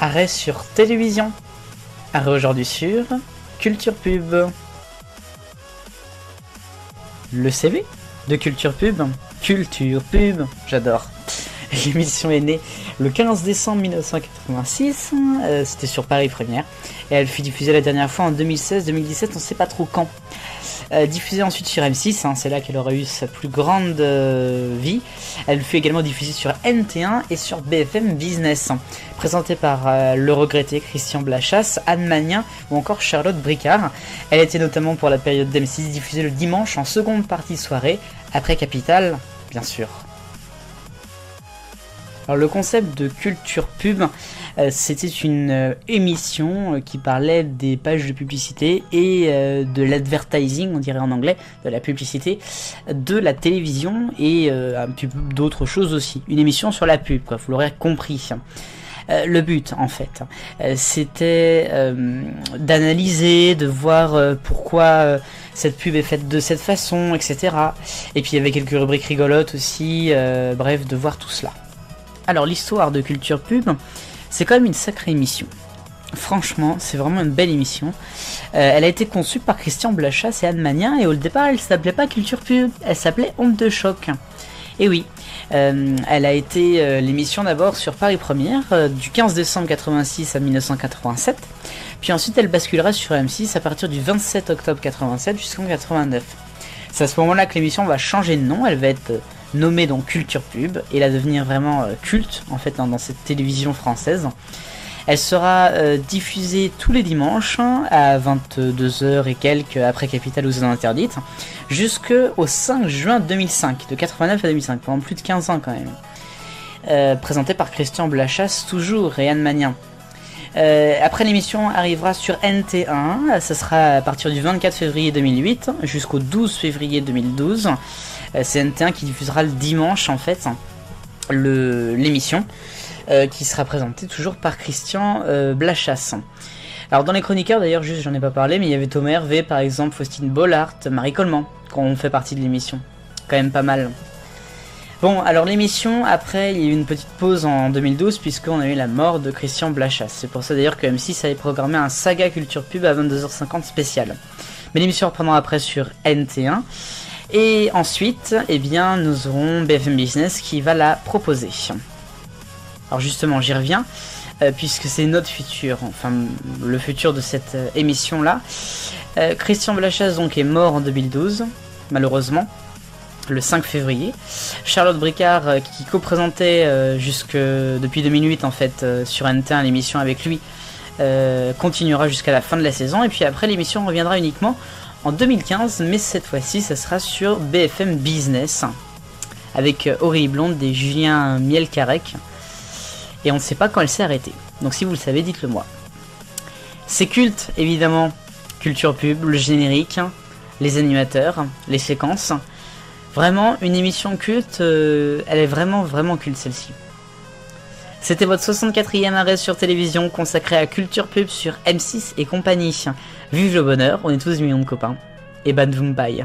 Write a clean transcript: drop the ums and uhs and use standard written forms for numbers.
Arrêt sur télévision. Arrêt aujourd'hui sur Culture Pub. Le CV de Culture Pub. Culture Pub, j'adore. L'émission est née le 15 décembre 1986, c'était sur Paris Première, et elle fut diffusée la dernière fois en 2016-2017, on sait pas trop quand. Diffusée ensuite sur M6, c'est là qu'elle aurait eu sa plus grande vie. Elle fut également diffusée sur NT1 et sur BFM Business. Présentée par le regretté Christian Blachas, Anne Magnin ou encore Charlotte Bricard. Elle était notamment pour la période d'M6 diffusée le dimanche en seconde partie de soirée, après Capital, bien sûr. Alors le concept de Culture Pub, c'était une émission qui parlait des pages de publicité et de l'advertising, on dirait en anglais, de la publicité, de la télévision et un petit peu d'autres choses aussi. Une émission sur la pub, quoi, vous l'aurez compris. Le but, en fait, c'était d'analyser, de voir pourquoi cette pub est faite de cette façon, etc. Et puis il y avait quelques rubriques rigolotes aussi, bref, de voir tout cela. Alors l'histoire de Culture Pub, c'est quand même une sacrée émission. Franchement, c'est vraiment une belle émission. Elle a été conçue par Christian Blachas et Anne Magnin, et au départ, elle s'appelait pas Culture Pub, elle s'appelait Onde de choc. Et oui, elle a été l'émission d'abord sur Paris Première, du 15 décembre 86 à 1987, puis ensuite elle basculera sur M6 à partir du 27 octobre 87 jusqu'en 89. C'est à ce moment-là que l'émission va changer de nom, elle va être nommée donc Culture Pub, et elle va devenir vraiment culte en fait dans cette télévision française. Elle sera diffusée tous les dimanches à 22h et quelques après Capital ou Zone Interdite jusqu'au 5 juin 2005, de 89 à 2005, pendant plus de 15 ans quand même. Présentée par Christian Blachas toujours et Anne Magnin. Après l'émission arrivera sur NT1, ça sera à partir du 24 février 2008 jusqu'au 12 février 2012. C'est NT1 qui diffusera le dimanche en fait l'émission. Qui sera présentée toujours par Christian Blachas. Alors dans les chroniqueurs d'ailleurs, juste j'en ai pas parlé, mais il y avait Thomas Hervé par exemple, Faustine Bollard, Marie Coleman, qui ont fait partie de l'émission. Quand même pas mal. Bon, alors l'émission, après, il y a eu une petite pause en 2012, puisqu'on a eu la mort de Christian Blachas. C'est pour ça d'ailleurs que M6 avait programmé un saga Culture Pub à 22h50 spécial. Mais l'émission reprendra après sur NT1. Et ensuite, eh bien, nous aurons BFM Business qui va la proposer. Alors justement, j'y reviens, puisque c'est notre futur, enfin le futur de cette émission-là. Christian Blachas donc est mort en 2012, malheureusement, le 5 février. Charlotte Bricard, qui co-présentait depuis 2008 en fait sur NT1 l'émission avec lui, continuera jusqu'à la fin de la saison. Et puis après, l'émission reviendra uniquement en 2015, mais cette fois-ci, ça sera sur BFM Business, avec Aurélie Blonde et Julien Mielcarec. Et on ne sait pas quand elle s'est arrêtée. Donc si vous le savez, dites-le moi. C'est culte, évidemment. Culture Pub, le générique, les animateurs, les séquences. Vraiment, une émission culte, elle est vraiment, vraiment culte celle-ci. C'était votre 64e arrêt sur télévision consacré à Culture Pub sur M6 et compagnie. Vive le bonheur, on est tous des millions de copains. Et bad bye.